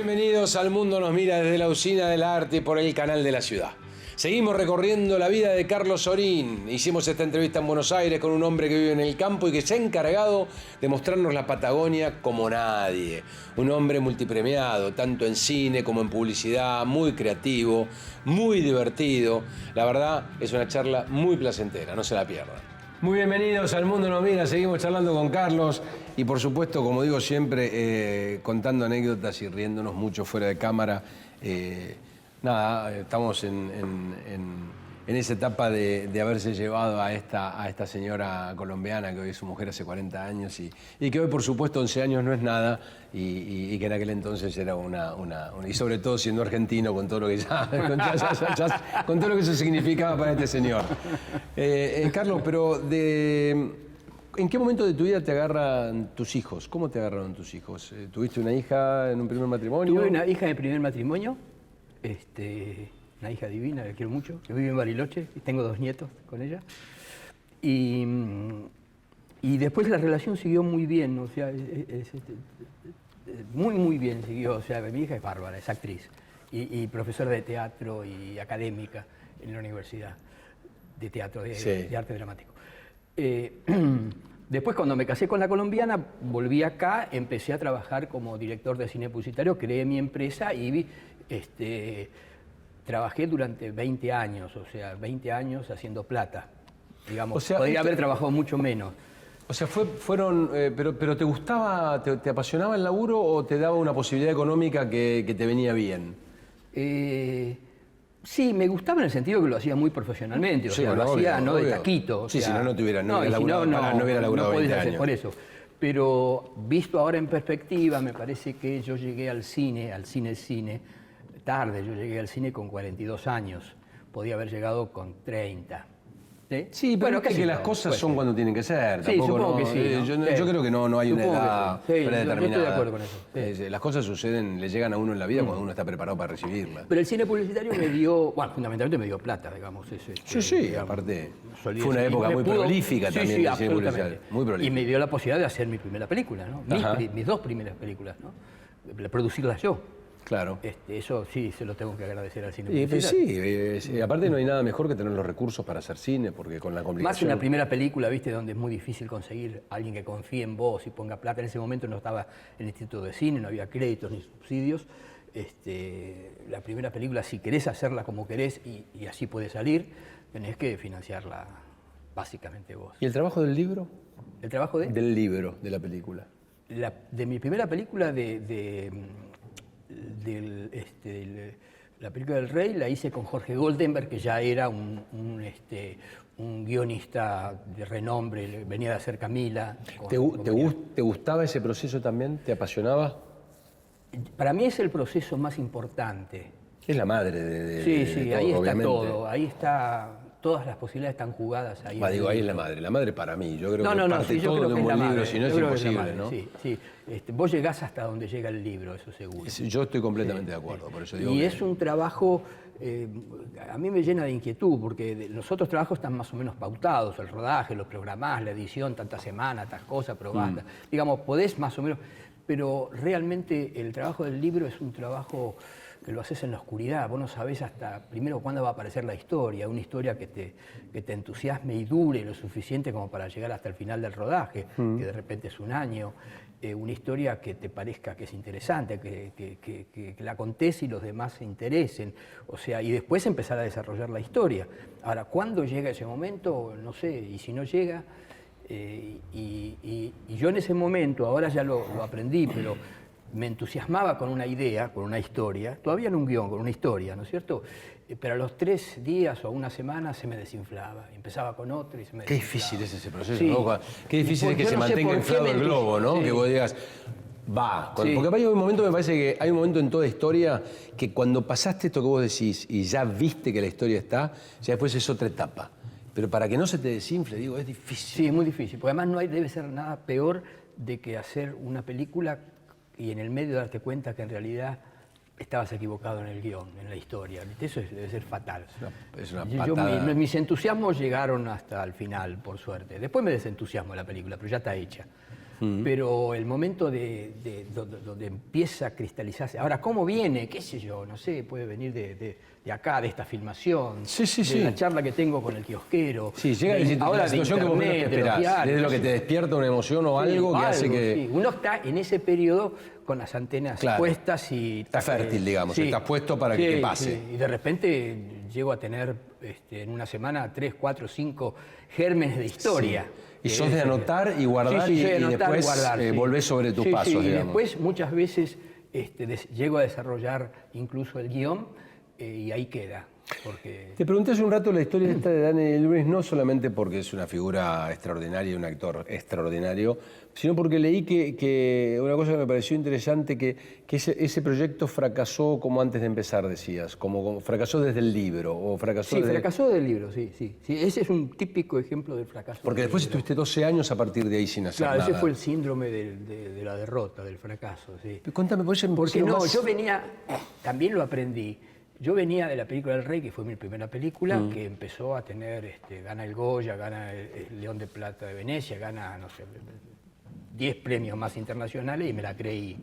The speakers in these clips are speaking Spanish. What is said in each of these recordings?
Bienvenidos al Mundo nos mira desde la Usina del Arte por el canal de la ciudad. Seguimos recorriendo la vida de Carlos Orín. Hicimos esta entrevista en Buenos Aires con un hombre que vive en el campo y que se ha encargado de mostrarnos la Patagonia como nadie. Un hombre multipremiado, tanto en cine como en publicidad, muy creativo, muy divertido. La verdad, es una charla muy placentera, no se la pierdan. Muy bienvenidos al Mundo nos mira, seguimos charlando con Carlos y por supuesto, como digo siempre, contando anécdotas y riéndonos mucho fuera de cámara. Nada, estamos en esa etapa de haberse llevado a esta señora colombiana que hoy es su mujer hace 40 años y que hoy por supuesto 11 años no es nada y que en aquel entonces era y sobre todo siendo argentino con todo lo que con todo lo que eso significaba para este señor. Carlos, pero ¿en qué momento de tu vida te agarran tus hijos? ¿Cómo te agarraron tus hijos? ¿Tuviste una hija en un primer matrimonio? Tuve una hija en el primer matrimonio. Una hija divina, la quiero mucho, que vive en Bariloche y tengo 2 nietos con ella. Y después la relación siguió muy bien, o sea, muy bien siguió. O sea, mi hija es bárbara, es actriz y profesora de teatro y académica en la Universidad de Teatro, de Arte Dramático. Después, cuando me casé con la colombiana, volví acá, empecé a trabajar como director de cine publicitario, creé mi empresa y trabajé durante 20 años, o sea, 20 años haciendo plata. Digamos, o sea, podría haber trabajado mucho menos. O sea, pero ¿te gustaba, te apasionaba el laburo o te daba una posibilidad económica que te venía bien? Sí, me gustaba en el sentido que lo hacía muy profesionalmente, o sea, lo hacía no de taquito. Sí, si no hubiera laburado 20 años. Por eso. Pero visto ahora en perspectiva, me parece que yo llegué al cine tarde. Yo llegué al cine con 42 años. Podía haber llegado con 30. Sí, pero bueno, que las cosas son cuando tienen que ser. Sí, supongo que sí. Yo creo que no hay una edad predeterminada. Yo estoy de acuerdo con eso. Sí. Las cosas suceden, le llegan a uno en la vida cuando uno está preparado para recibirlas. Pero el cine publicitario me dio, bueno, fundamentalmente me dio plata, digamos. Sí, digamos, aparte fue una época muy prolífica también del cine publicitario. Muy prolífica. Y me dio la posibilidad de hacer mi primera película, ¿no? Mis 2 primeras películas, ¿no? Producirlas yo. Claro. Eso sí se lo tengo que agradecer al cine. Sí, aparte no hay nada mejor que tener los recursos para hacer cine, porque con la complicación... Más una primera película, viste, donde es muy difícil conseguir a alguien que confíe en vos y ponga plata. En ese momento no estaba el Instituto de Cine, no había créditos ni subsidios. La primera película, si querés hacerla como querés y así puede salir, tenés que financiarla básicamente vos. ¿Y el trabajo del libro? ¿El trabajo de? Del libro, de la película. De mi primera película la película del Rey la hice con Jorge Goldenberg, que ya era un guionista de renombre, venía de hacer Camila. ¿Te gustaba ese proceso también? ¿Te apasionaba? Para mí es el proceso más importante. Es la madre de Sí, todo, ahí está obviamente. todo, ahí está... Todas las posibilidades están jugadas ahí. Ahí es la madre para mí. Yo creo que parte yo todo creo de que un es buen la libro, madre. si no es imposible, ¿no? Sí. Vos llegás hasta donde llega el libro, eso seguro. Yo estoy completamente de acuerdo, por eso digo y que... es un trabajo, a mí me llena de inquietud, porque los otros trabajos están más o menos pautados, el rodaje, los programás, la edición, tantas semanas, tantas cosas, probás. Digamos, podés más o menos, pero realmente el trabajo del libro es un trabajo que lo haces en la oscuridad. Vos no sabés hasta primero cuándo va a aparecer la historia, una historia que te entusiasme y dure lo suficiente como para llegar hasta el final del rodaje, que de repente es un año, una historia que te parezca que es interesante, que la contés y los demás se interesen, o sea, y después empezar a desarrollar la historia. Ahora, ¿cuándo llega ese momento? No sé, y si no llega, y yo en ese momento, ahora ya lo aprendí, pero me entusiasmaba con una idea, con una historia, todavía en un guión, con una historia, ¿no es cierto? Pero a los 3 días o una semana se me desinflaba. Empezaba con otro y se me desinflaba. Qué difícil es ese proceso, sí. ¿no? Qué difícil es que se mantenga inflado el globo, ¿no? Sí. Que vos digas, va. Sí. Porque hay un momento, me parece que hay un momento en toda historia que cuando pasaste esto que vos decís y ya viste que la historia está, ya después es otra etapa. Pero para que no se te desinfle, digo, es difícil. Sí, es muy difícil. Porque además debe ser nada peor de que hacer una película y en el medio darte cuenta que en realidad estabas equivocado en el guión, en la historia. Eso debe ser fatal. Es una patada. Mis entusiasmos llegaron hasta el final, por suerte. Después me desentusiasmo de la película, pero ya está hecha. pero el momento donde empieza a cristalizarse. Ahora, ¿cómo viene? ¿Qué sé yo? No sé, puede venir de acá, de esta filmación, de la charla que tengo con el kiosquero. Sí, llega la situación que vos menos te esperás, desde lo que te despierta una emoción o algo que hace que... Sí. Uno está en ese periodo con las antenas puestas y... Está fértil, digamos, estás puesto para que te pase. Sí. Y de repente llego a tener en una semana 3, 4, 5 gérmenes de historia. Y sos de anotar y guardar y después volvés sobre tus pasos, digamos. Y después muchas veces llego a desarrollar incluso el guión y ahí queda. Porque... Te pregunté hace un rato la historia esta de Daniel Day-Lewis, no solamente porque es una figura extraordinaria, un actor extraordinario, sino porque leí que una cosa que me pareció interesante, que ese proyecto fracasó como antes de empezar, decías, como fracasó desde el libro, o fracasó fracasó del libro, sí. Ese es un típico ejemplo del fracaso. Porque después estuviste 12 años a partir de ahí sin hacer nada. Claro, ese fue el síndrome de la derrota, del fracaso, sí. Cuéntame, ¿por qué yo venía, también lo aprendí. Yo venía de la película El Rey, que fue mi primera película, que empezó a tener, gana el Goya, gana el León de Plata de Venecia, gana, no sé, 10 premios más internacionales y me la creí.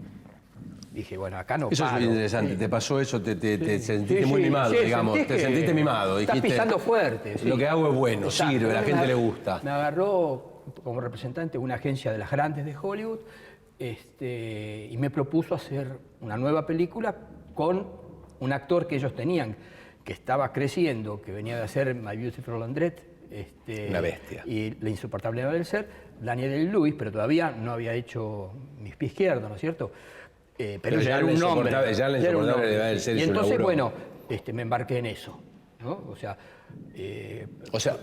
Dije, bueno, acá no Eso paro. es muy interesante. ¿Te pasó eso? ¿Te sentiste muy mimado, digamos? ¿Te sentiste mimado? Estás pisando fuerte. Lo que hago es bueno, exacto. sirve, a la gente le gusta. Me agarró como representante de una agencia de las grandes de Hollywood y me propuso hacer una nueva película con un actor que ellos tenían, que estaba creciendo, que venía de hacer My Beautiful Laundrette, una bestia. Y La insoportable del ser, Daniel Day-Lewis, pero todavía no había hecho Mis pies izquierdos, ¿no es cierto? Pero ya era un nombre. Ya La insoportable del ser. Y entonces, bueno, me embarqué en eso, ¿no? O sea,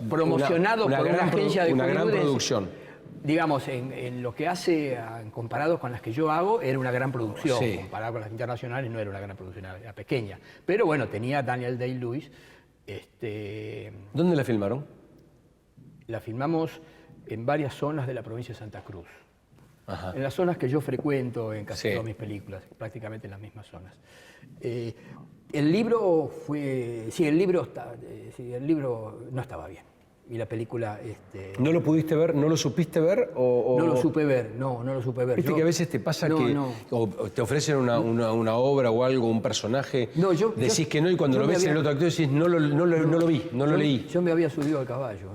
promocionado por una agencia de una gran producción. Digamos, en lo que hace, comparado con las que yo hago, era una gran producción. Sí. Comparado con las internacionales no era una gran producción, era pequeña. Pero bueno, tenía Daniel Day-Lewis. ¿Dónde la filmaron? La filmamos en varias zonas de la provincia de Santa Cruz. Ajá. En las zonas que yo frecuento en casi todas mis películas, prácticamente en las mismas zonas. El libro fue... Sí, el libro no estaba bien. Y la película... ¿No lo pudiste ver? ¿No lo supiste ver? No lo supe ver, no lo supe ver. Viste que a veces te pasa o te ofrecen una obra o algo, un personaje, decís que no y cuando lo ves en el otro actor decís no lo vi, no lo leí. Yo me había subido al caballo,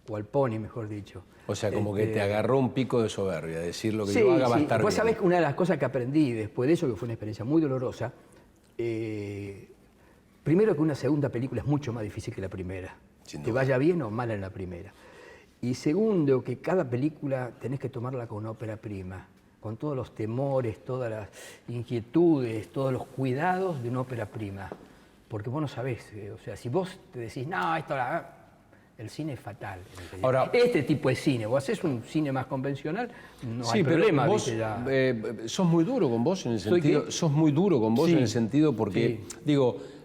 o al pony, mejor dicho. O sea, como que te agarró un pico de soberbia, decir lo que yo haga va a estar bien. Vos sabés que una de las cosas que aprendí después de eso, que fue una experiencia muy dolorosa, primero que una segunda película es mucho más difícil que la primera. Te vaya bien o mal en la primera. Y segundo, que cada película tenés que tomarla con una ópera prima, con todos los temores, todas las inquietudes, todos los cuidados de una ópera prima. Porque vos no sabés, o sea, si vos te decís, no, el cine es fatal. Ahora, este tipo de cine, vos haces un cine más convencional, no hay problema. Vos sos muy duro con vos en el sentido, sos muy duro con vos en el sentido porque, digo,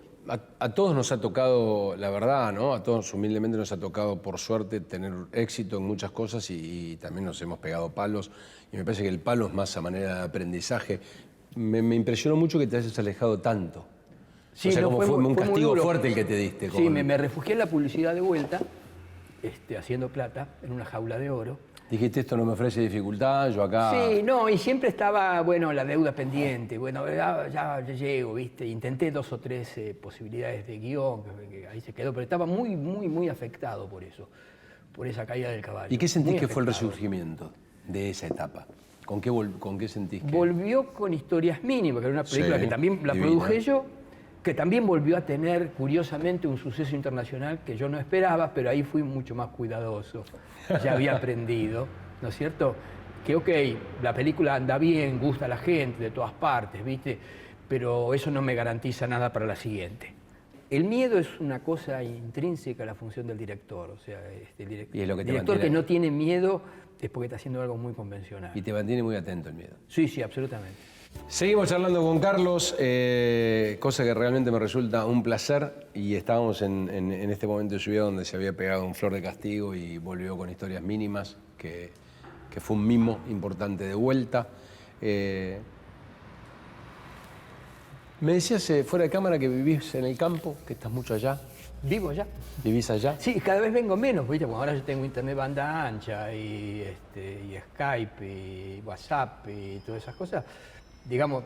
a todos nos ha tocado, la verdad, ¿no? A todos humildemente nos ha tocado, por suerte, tener éxito en muchas cosas y también nos hemos pegado palos. Y me parece que el palo es más a manera de aprendizaje. Me impresionó mucho que te hayas alejado tanto. Sí, o sea, como fue un castigo fuerte el que te diste. Sí, me refugié en la publicidad de vuelta, haciendo plata, en una jaula de oro. Dijiste, esto no me ofrece dificultad, yo acá... Sí, no, y siempre estaba, bueno, la deuda pendiente, bueno, ya llego, ¿viste? Intenté 2 o 3 posibilidades de guión, que ahí se quedó, pero estaba muy afectado por eso, por esa caída del caballo. ¿Y qué sentís que fue el resurgimiento de esa etapa? ¿Con qué sentís que...? Volvió con Historias Mínimas, que era una película que también la produje yo, que también volvió a tener, curiosamente, un suceso internacional que yo no esperaba, pero ahí fui mucho más cuidadoso. Ya había aprendido, ¿no es cierto? Que, ok, la película anda bien, gusta a la gente de todas partes, ¿viste? Pero eso no me garantiza nada para la siguiente. El miedo es una cosa intrínseca a la función del director. O sea, el director que no tiene miedo es porque está haciendo algo muy convencional. Y te mantiene muy atento el miedo. Sí, absolutamente. Seguimos charlando con Carlos, cosa que realmente me resulta un placer, y estábamos en este momento de su vida donde se había pegado un Flor de Castigo y volvió con Historias Mínimas, que fue un mimo importante de vuelta. Me decías fuera de cámara que vivís en el campo, que estás mucho allá. Vivo allá. ¿Vivís allá? Sí, cada vez vengo menos, ¿viste? Como ahora yo tengo internet banda ancha y Skype y WhatsApp y todas esas cosas. Digamos,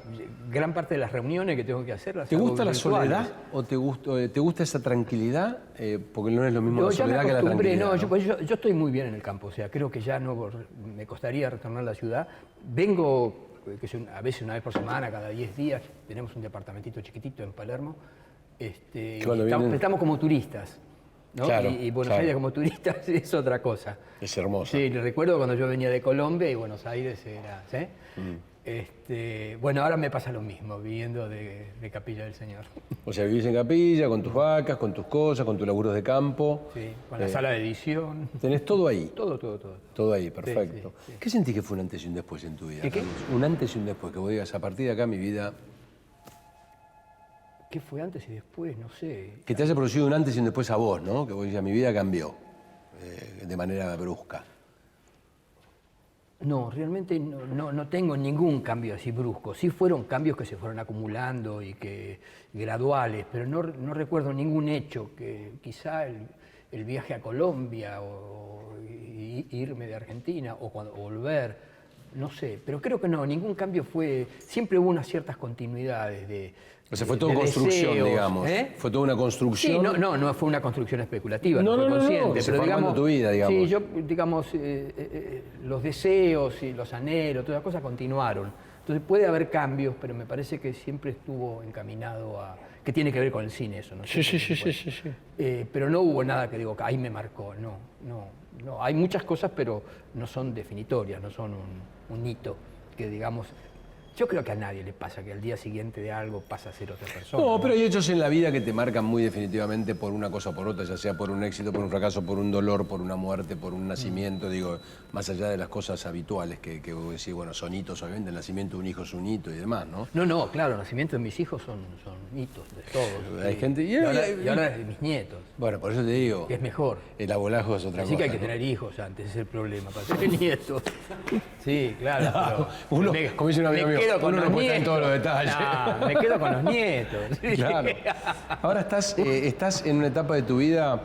gran parte de las reuniones que tengo que hacer las ¿Te hago gusta la virtuales. soledad o te gusta esa tranquilidad? Porque no es lo mismo la Ya me soledad que la acostumbré, tranquilidad. no, ¿no? yo estoy muy bien en el campo, o sea, creo que ya no me costaría retornar a la ciudad. Vengo, que sé, a veces una vez por semana, cada 10 días, tenemos un departamentito chiquitito en Palermo, y cuando vienen- estamos como turistas, ¿no? Claro, y Buenos claro. Aires como turistas es otra cosa. Es hermoso. Sí, recuerdo cuando yo venía de Colombia y Buenos Aires era, ¿sí? Bueno, ahora me pasa lo mismo, viviendo de Capilla del Señor. O sea, vivís en Capilla, con tus vacas, con tus cosas, con tus laburos de campo. Sí, con la sala de edición, Tenés todo ahí. todo, todo, todo. Todo ahí, perfecto. sí, sí. ¿Qué sentís que fue un antes y un después en tu vida? ¿Qué? Carlos? Un antes y un después, que vos digas, a partir de acá mi vida, ¿Qué fue antes y después? No sé. que te haya producido un antes y un después a vos, ¿no? Que vos digas, mi vida cambió de manera brusca. No, realmente no tengo ningún cambio así brusco. Sí fueron cambios que se fueron acumulando y que graduales, pero no recuerdo ningún hecho que quizá el viaje a Colombia o irme de Argentina o volver, no sé, pero creo que no, ningún cambio fue, siempre hubo unas ciertas continuidades de... O sea, fue toda de construcción, deseos, digamos. ¿eh? Fue toda una construcción. Sí, no fue una construcción especulativa, No, no, no, fue no, consciente. se pero fue armando digamos, tu vida, digamos. Sí, yo, digamos, los deseos y los anhelos, todas las cosas continuaron. Entonces puede haber cambios, pero me parece que siempre estuvo encaminado a... que tiene que ver con el cine eso, ¿no? Sí. Pero no hubo nada que digo, ahí me marcó, no. Hay muchas cosas, pero no son definitorias, no son un hito que, digamos... Yo creo que a nadie le pasa que al día siguiente de algo pasa a ser otra persona. No, pero hay hechos en la vida que te marcan muy definitivamente por una cosa o por otra, ya sea por un éxito, por un fracaso, por un dolor, por una muerte, por un nacimiento, digo, más allá de las cosas habituales que vos decís, bueno, son hitos, obviamente, el nacimiento de un hijo es un hito y demás, ¿no? No, claro, el nacimiento de mis hijos son hitos de todos. Hay gente... Y ahora de mis nietos, Bueno, por eso te digo, que es mejor. el abuelazgo es otra Así cosa. que hay que ¿no? tener hijos antes, ese es el problema, para tener nietos. Sí, claro. pero Uno, como dice un amigo mío, quedo con uno los no puede estar en nietos. todos los detalles. No, me quedo con los nietos. Sí. Claro. Ahora estás en una etapa de tu vida.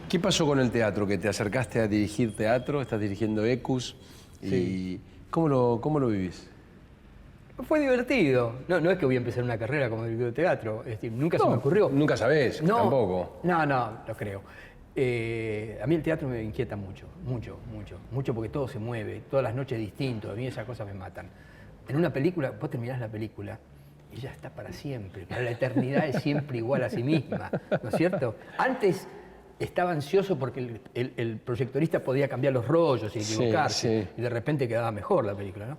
¿Qué pasó con el teatro? Que te acercaste a dirigir teatro, estás dirigiendo ECUS. Y ¿cómo lo vivís? Fue divertido. No es que voy a empezar una carrera como director de teatro. Es decir, nunca se me ocurrió. Nunca sabés, tampoco. No, lo creo. A mí el teatro me inquieta mucho, porque todo se mueve, todas las noches distinto, a mí esas cosas me matan. En una película, vos terminás la película y ya está para siempre, pero la eternidad es siempre igual a sí misma, ¿no es cierto? Antes estaba ansioso porque el proyectorista podía cambiar los rollos y equivocarse, y de repente quedaba mejor la película, ¿no?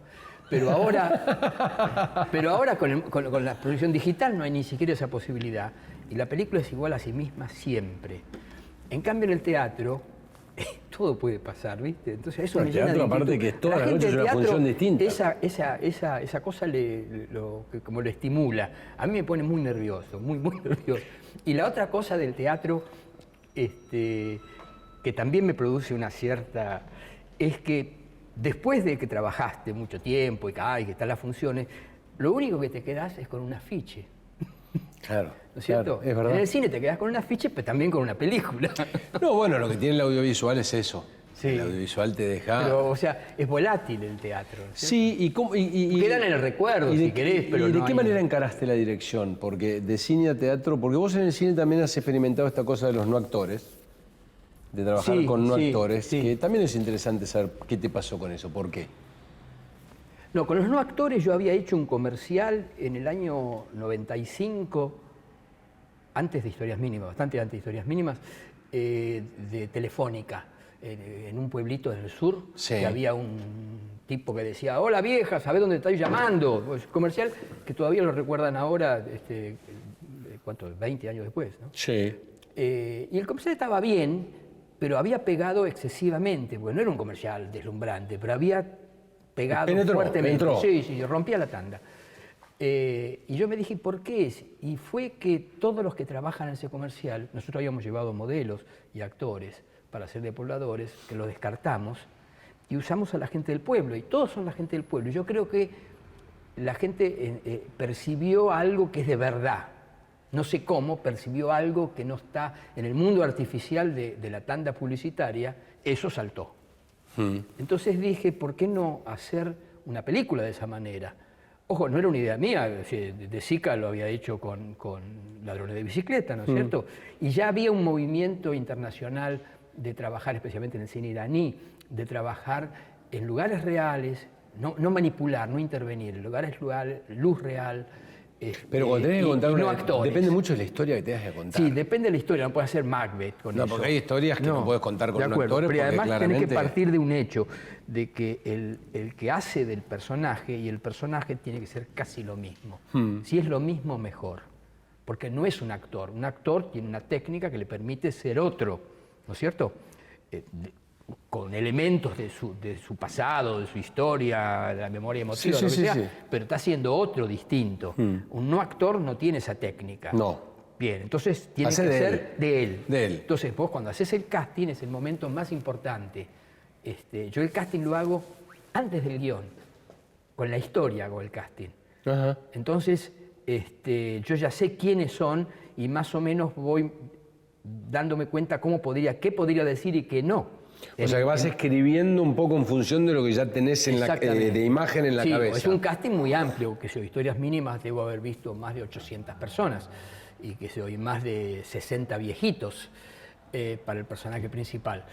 Pero ahora con la producción digital no hay ni siquiera esa posibilidad, y la película es igual a sí misma siempre. En cambio, en el teatro, todo puede pasar, ¿viste? Entonces, eso me llena de teatro, aparte inquietud. que toda la gente noche es del una teatro, función distinta. Esa cosa como lo estimula. A mí me pone muy nervioso, muy nervioso. Y la otra cosa del teatro, que también me produce una cierta... es que después de que trabajaste mucho tiempo y que están las funciones, lo único que te quedás es con un afiche. Claro, ¿No es cierto? claro, es verdad. En el cine te quedás con un afiche, pero también con una película. No, bueno, lo que tiene el audiovisual es eso. Sí. El audiovisual te deja... Pero, o sea, es volátil el teatro. ¿cierto? Sí, y quedan en el recuerdo, si querés, pero ¿Y de no qué hay- manera encaraste la dirección? Porque de cine a teatro, porque vos en el cine también has experimentado esta cosa de los no actores, de trabajar Sí, con no sí, actores, sí. que también es interesante saber qué te pasó con eso, por qué. No, con los no actores yo había hecho un comercial en el año 95, antes de Historias Mínimas, bastante antes de Historias Mínimas, de Telefónica, en un pueblito del sur, Sí. que había un tipo que decía, hola vieja, ¿sabés dónde estáis llamando? Pues, comercial que todavía lo recuerdan ahora, ¿cuánto? 20 años después, ¿no? Sí. Y el comercial estaba bien, pero había pegado excesivamente, porque no era un comercial deslumbrante, pero había pegado Penetró, fuertemente. entró. Sí, rompía la tanda. Y yo me dije, ¿por qué? Y fue que todos los que trabajan en ese comercial, nosotros habíamos llevado modelos y actores para ser de pobladores, que lo descartamos, y usamos a la gente del pueblo, y todos son la gente del pueblo. Y yo creo que la gente percibió algo que es de verdad. no sé cómo, percibió algo que no está en el mundo artificial de la tanda publicitaria, eso saltó. Entonces dije, ¿por qué no hacer una película de esa manera? Ojo, no era una idea mía, De Sica lo había hecho con Ladrones de Bicicleta, ¿no es cierto? Y ya había un movimiento internacional de trabajar, especialmente en el cine iraní, de trabajar en lugares reales, no manipular, no intervenir, en lugares reales, luz real. Pero cuando tenés que contar no actores. depende mucho de la historia que tengas que contar. Sí, depende de la historia, no puedes hacer Macbeth con eso. No, porque hay historias que no puedes contar con un actor. Pero además claramente... tenés que partir de un hecho, de que el que hace del personaje y el personaje tiene que ser casi lo mismo. Si es lo mismo, mejor. Porque no es un actor. Un actor tiene una técnica que le permite ser otro, ¿no es cierto? Con elementos de su pasado, de su historia, de la memoria emotiva, lo que sea, pero está haciendo otro distinto. Un no actor no tiene esa técnica. No. Bien, entonces tiene que ser de él. Entonces vos cuando haces el casting es el momento más importante. Yo el casting lo hago antes del guión. Con la historia hago el casting. Ajá. Entonces yo ya sé quiénes son y más o menos voy dándome cuenta qué podría decir y qué no. O sea que vas escribiendo un poco en función de lo que ya tenés de imagen en la cabeza. Es un casting muy amplio, que soy historias mínimas, debo haber visto más de 800 personas y que soy más de 60 viejitos para el personaje principal.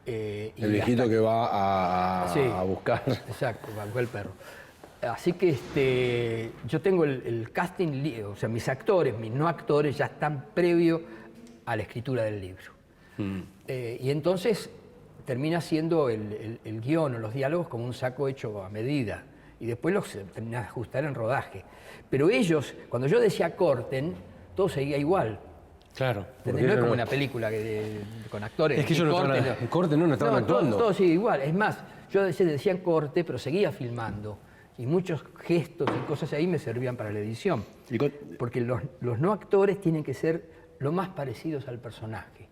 El viejito que va a buscar. Exacto, va a buscar el perro. Así que yo tengo el casting, o sea, mis actores, mis no actores ya están previo a la escritura del libro. Y entonces termina siendo el guión o los diálogos como un saco hecho a medida. Y después los termina de ajustar en rodaje. Pero ellos, cuando yo decía corten, todo seguía igual. Claro. No es como una película con actores. Es que ellos no estaban actuando. Todo sigue igual. Es más, yo decía corte, pero seguía filmando. Y muchos gestos y cosas ahí me servían para la edición. Porque los no actores tienen que ser lo más parecidos al personaje.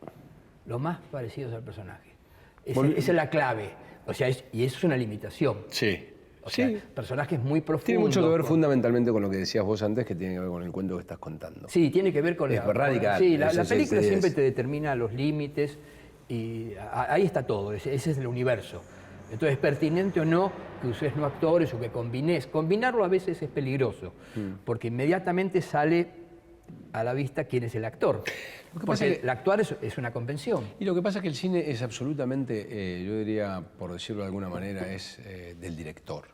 Lo más parecidos al personaje. Esa es la clave. O sea, y eso es una limitación. Sí. O sea, personajes muy profundos. Tiene mucho que ver fundamentalmente con lo que decías vos antes, que tiene que ver con el cuento que estás contando. Sí, tiene que ver con radical. Sí, la película siempre te determina los límites y ahí está todo. Ese es el universo. Entonces, es pertinente o no que uses no actores o que combines. Combinarlo a veces es peligroso, porque inmediatamente sale a la vista quién es el actor. Porque el actuar es una convención. Y lo que pasa es que el cine es absolutamente, yo diría, por decirlo de alguna manera, es del director.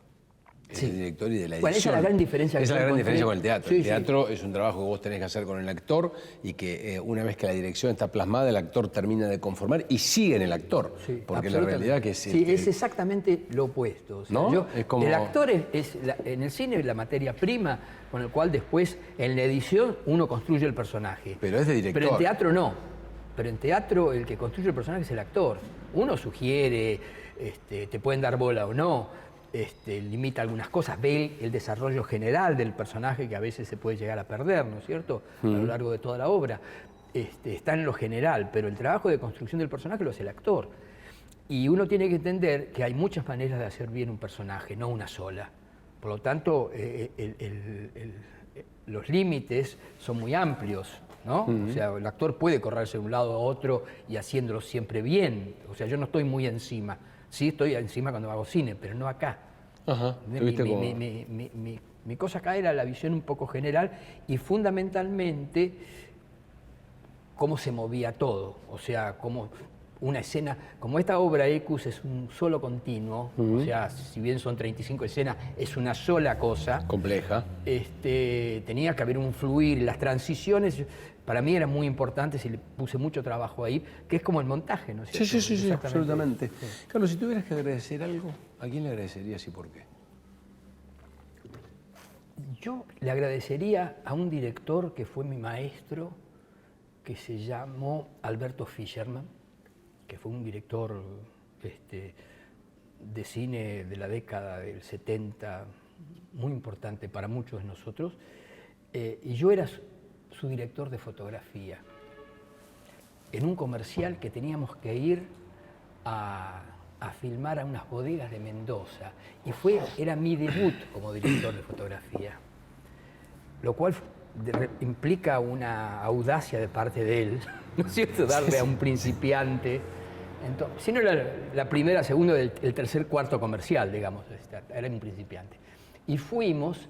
Es del director y de la edición. Bueno, esa es la gran diferencia. Esa es la gran diferencia con el teatro. Sí, el teatro es un trabajo que vos tenés que hacer con el actor y que una vez que la dirección está plasmada, el actor termina de conformar y sigue en el actor. Sí, porque la realidad que es... Sí, es exactamente lo opuesto. O sea, ¿no? Es como... El actor en el cine es la materia prima con el cual después en la edición uno construye el personaje. Pero es de director. Pero en teatro no. Pero en teatro el que construye el personaje es el actor. Uno sugiere, te pueden dar bola o no. Limita algunas cosas, ve el desarrollo general del personaje que a veces se puede llegar a perder, ¿no es cierto?, a lo largo de toda la obra. Está en lo general, pero el trabajo de construcción del personaje lo hace el actor. Y uno tiene que entender que hay muchas maneras de hacer bien un personaje, no una sola. Por lo tanto, los límites son muy amplios, ¿no? O sea, el actor puede correrse de un lado a otro y haciéndolo siempre bien. O sea, yo no estoy muy encima. Sí, estoy encima cuando hago cine, pero no acá. Ajá. Mi cosa acá era la visión un poco general y fundamentalmente cómo se movía todo. O sea, como una escena, como esta obra Ecus es un solo continuo, o sea, si bien son 35 escenas, es una sola cosa. Compleja. Tenía que haber un fluir, las transiciones para mí eran muy importantes y le puse mucho trabajo ahí, que es como el montaje, ¿no es cierto? Sí, absolutamente. Sí. Carlos, si tuvieras que agradecer algo, ¿a quién le agradecerías y por qué? Yo le agradecería a un director que fue mi maestro, que se llamó Alberto Fischerman, que fue un director de cine de la década del 70, muy importante para muchos de nosotros, y yo era su director de fotografía, en un comercial que teníamos que ir a filmar a unas bodegas de Mendoza, y era mi debut como director de fotografía, lo cual implica una audacia de parte de él, ¿no es cierto? Darle a un principiante. Entonces, si no era la primera, segunda, el tercer, cuarto comercial, digamos, era un principiante. Y fuimos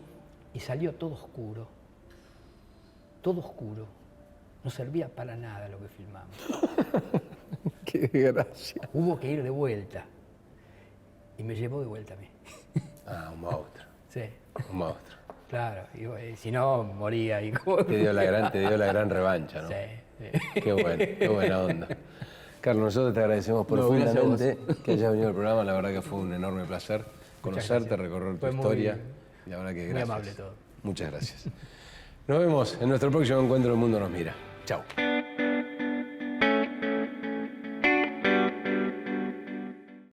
y salió todo oscuro. Todo oscuro. No servía para nada lo que filmamos. Qué desgracia. Hubo que ir de vuelta. Y me llevó de vuelta a mí. Ah, un monstruo. Sí. Un monstruo. Claro, y si no, moría. Y Te dio la gran revancha, ¿no? Sí, sí. Qué buena onda. Carlos, nosotros te agradecemos profundamente que hayas venido al programa. La verdad que fue un enorme placer conocerte, recorrer tu historia. Y la verdad que gracias. Muy amable todo. Muchas gracias. Nos vemos en nuestro próximo encuentro El Mundo Nos Mira. Chao.